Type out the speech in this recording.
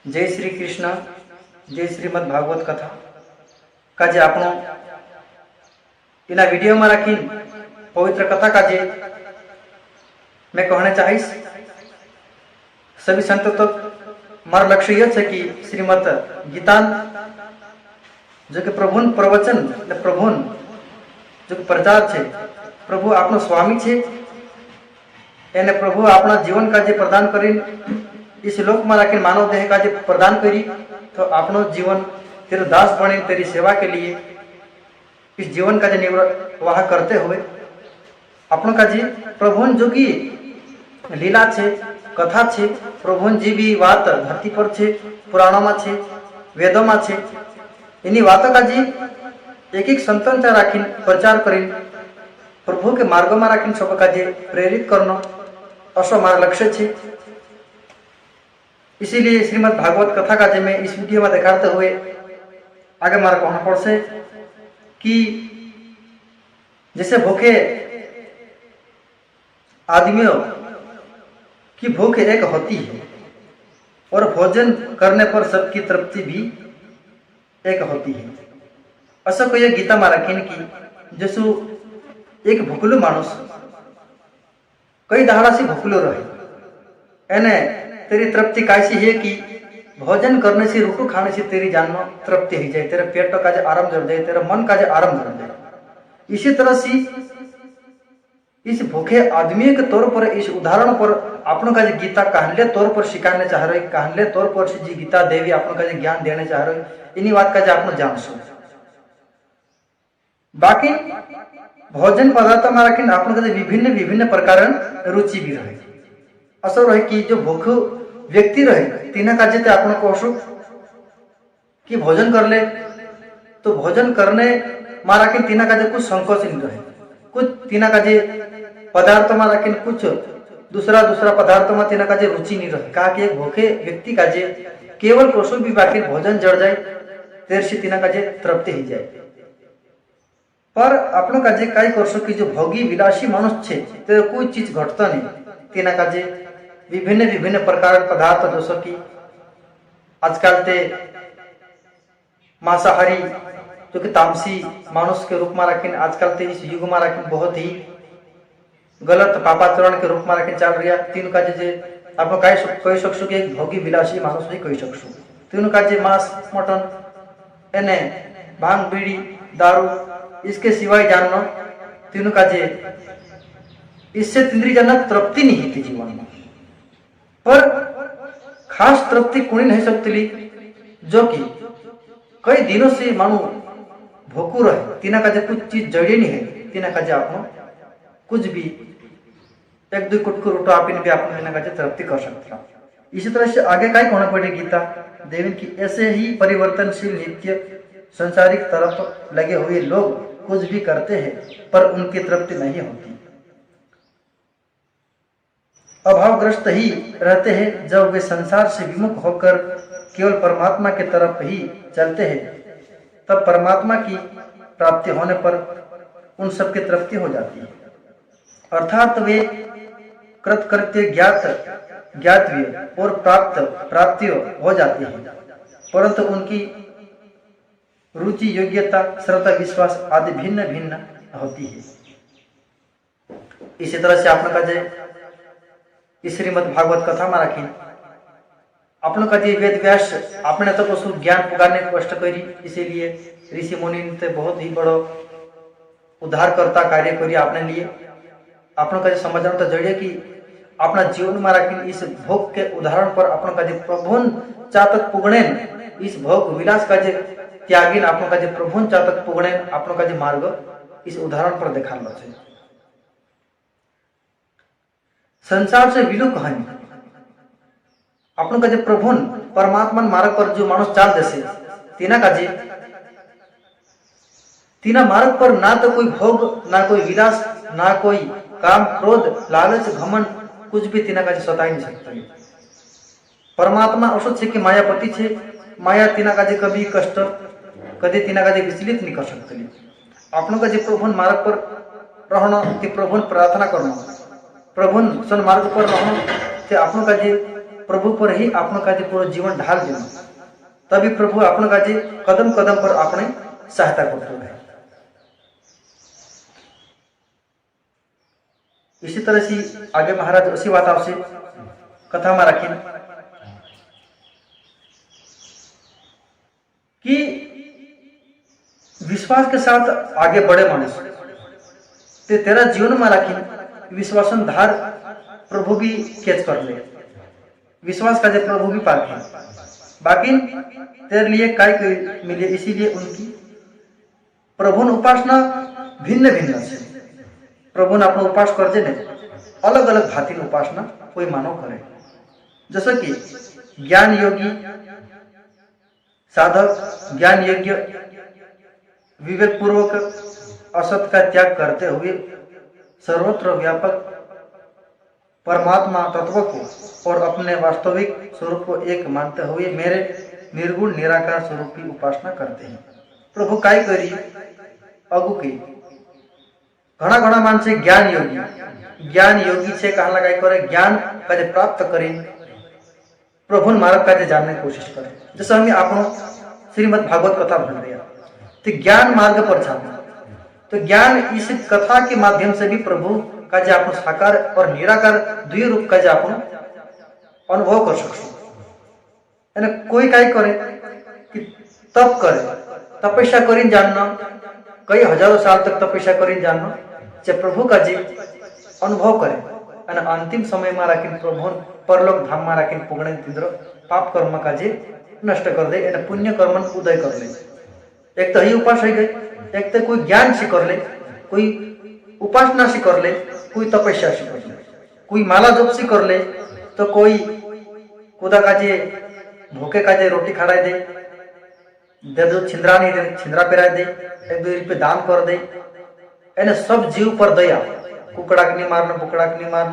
जय श्री कृष्ण। जय श्रीमद भागवत कथा काजे आपनो इना वीडियो में रखी पवित्र कथा काजे मैं कहना चाहिए सभी संतों तक मार लक्ष्य यह है कि श्रीमद गीता जो कि प्रभुन प्रवचन प्रभुन जो कि प्रचार है प्रभु आपनो स्वामी है एने प्रभु अपना जीवन का जे प्रदान करी इस लोक में राखी मानव देह का जे प्रदान करी तो आपनो जीवन तेरे दास बने तेरी सेवा के लिए इस जीवन का जे निर्वाह करते हुए अपनों का जी प्रभुन जो की लीला छे कथा छे प्रभुन जी भी बात धरती पर छे पुराणों में छे वेदों में छे इन्हीं बातों का जी एक एक संतन राखी प्रचार करी प्रभु के मार्ग में राखी सब का जे प्रेरित करना असो हमारा लक्ष्य छे। इसीलिए श्रीमद भागवत कथा का जे मैं इस वीडियो में दिखाते हुए आगे हमारा कहना पड़ से कि जैसे भूखे आदमियों की भूख एक होती है और भोजन करने पर सबकी तृप्ति भी एक होती है। ऐसा कोई गीता में रखी कि जैसु एक भूखलू मानुस कई दहाड़ा से भूखलू रहे एने तेरी तृप्ति कैसी है कि भोजन करने से रोटी खाने से तेरी जान में तृप्ति हो जाए तेरे पेट का जो आराम जड़ जाए तेरा मन का जो आराम जड़ जाए। इसी तरह से इस भूखे आदमी के तौर पर इस उदाहरण पर आपनों का जो गीता कहले तौर पर सिखाने चाह रहे कहले तौर पर जी गीता देवी आपनों का जो ज्ञान देने चाह रहे इन्हीं बात का जो आपने जान सो बाकी भोजन पदार्थ में रखी आपनों का विभिन्न विभिन्न प्रकार रुचि भी रहे असर रहे कि जो भूख व्यक्ति रहे तीन का जे आपने कहसु कि भोजन कर ले तो भोजन करने मारा कि तीन का जे कुछ संकोच नहीं रहे कुछ तीन का जे पदार्थ में रखी कुछ दूसरा पदार्थ में तीन का जे रुचि नहीं रहे कहा कि एक भूखे व्यक्ति का जे केवल कोसो भी बाकी भोजन जड़ जाए तेर से तीन का जे तृप्ति ही जाए पर अपनों का जे कई करसो कि जो भोगी विलासी मनुष्य छे तो कोई चीज घटता नहीं तीन का जे विभिन्न विभिन्न प्रकार पदार्थ जैसे कि आजकल ते मांसाहारी जो कि तामसी मानुष के रूप में रखी आजकल ते इस युग में रखी बहुत ही गलत पापाचरण के रूप में रखी चल रही है। तीन का जे आप कही सकसो कि एक भोगी विलासी मानुष भी कही सकसो तीन का जे मांस मटन एने भांग बीड़ी दारू इसके सिवाय जानना तीनों का जे इससे तिंद्री जनक तृप्ति नहीं होती जीवन में पर खास तृप्ति कोई नहीं सकती जो कि कई दिनों से मानो भूखू रहे तीना का जे कुछ चीज जड़ी नहीं है तीना का जे आपनो कुछ भी एक दो कुटकु रोटो आप भी आपने तीना का जे तृप्ति कर सकते हैं। इसी तरह से आगे क्या होना पड़े गीता देवी की ऐसे ही परिवर्तनशील नित्य संसारिक तरफ लगे हुए लोग कुछ भी करते हैं पर उनकी तृप्ति नहीं होती अभावग्रस्त ही रहते हैं जब वे संसार से विमुख होकर केवल परमात्मा के तरफ ही चलते हैं तब परमात्मा की प्राप्ति होने पर उन सब की तृप्ति हो जाती है अर्थात वे कृतकृत्य ज्ञातव्य और प्राप्तियों हो जाती है परंतु उनकी रुचि योग्यता श्रद्धा विश्वास आदि भिन्न भिन्न होती है। इसी तरह से आपने का श्रीमद भागवत कथा में रखी आपने का वेद व्यास अपने तो पशु ज्ञान पुकारने की कष्ट करी इसीलिए ऋषि मुनि ने बहुत ही बड़ो उद्धारकर्ता कार्य करी आपने लिए आपने का समझना तो जड़िए कि अपना जीवन में रखी इस भोग के उदाहरण पर अपने का प्रभुन चातक पुगणे इस भोग विलास का त्यागीन आपनों का प्रभुन चातक पुगणे आपनों का मार्ग इस उदाहरण पर देखा चाहिए। संसार से विलुक कहानी आपनों का प्रभुन परमात्मा मार्ग पर जो मानुष चाल देसे तीना का तीना मार्ग पर ना तो कोई भोग ना कोई विलास ना कोई काम क्रोध लालच घमंड कुछ भी तीना का सता ही नहीं सकता। परमात्मा औषध से कि मायापति छे माया तीना का कभी कष्ट कभी तीना का विचलित नहीं कर सकते आपनों का प्रभुन मार्ग पर रहना प्रभुन प्रार्थना करना प्रभुन सन मार्ग पर रहना आपनों का प्रभु पर ही आपण काजे पूरा जीवन ढाल देना, तभी प्रभु आपण काजे कदम कदम पर आपने सहायता करते रहे। इसी तरह से आगे महाराज उसी बात आपसे कथा में रखें कि विश्वास के साथ आगे बढ़े मनुष्य ते तेरा जीवन में रखें विश्वासन धार प्रभु भी कैच कर ले, विश्वास का जब प्रभु भी पाके बाकी तेरे लिए काय मिले। इसीलिए उनकी प्रभु उपासना भिन्न भिन्न है। प्रभु ने अपना उपास कर दे अलग अलग भांति उपासना कोई मानव करे, जैसे कि ज्ञान योगी साधक ज्ञान यज्ञ विवेक पूर्वक असत का त्याग करते हुए सर्वत्र व्यापक परमात्मा तत्व को और अपने वास्तविक स्वरूप को एक मानते हुए मेरे निर्गुण निराकार स्वरूप की उपासना करते हैं। प्रभु काय करी अगु की घना घना मानसे ज्ञान योगी से कहला काय करे ज्ञान काजे प्राप्त करें प्रभु मार्ग काजे जानने की कोशिश करें। जैसे हम आपनो श्रीमद् भागवत कथा बन रही है तो ज्ञान मार्ग पर जाना, तो ज्ञान इस कथा के माध्यम से भी प्रभु का जे आपनो साकार और निराकार दुई रूप का जे आपनो अनुभव कर सकते। कोई काय करे कि तप करे, तपस्या करीन जानना, कई हजारों साल तक तपस्या करीन जानना जे प्रभु का जे अनुभव करे और अंतिम समय में राखीन प्रभु परलोक धाम में राखीन पुगणे तिंद्र पाप कर्म का जे नष्ट कर दे एने पुण्य कर्म उदय कर ले। एक तो ही उपास हो गई, एक तो कोई ज्ञान से कर ले, कोई उपासना से कर ले, कोई तपस्या से कर ले, कोई माला जप से कर ले, तो कोई खुदा काजे भूखे काजे रोटी खड़ाए दे दो छिंद्रा नहीं दे छिंद्रा पेराए दे, एक दो रुपये दान कर दे। एने सब जीव पर दया, कुकड़ा के नहीं मारना, बुकड़ा के नहीं मारना,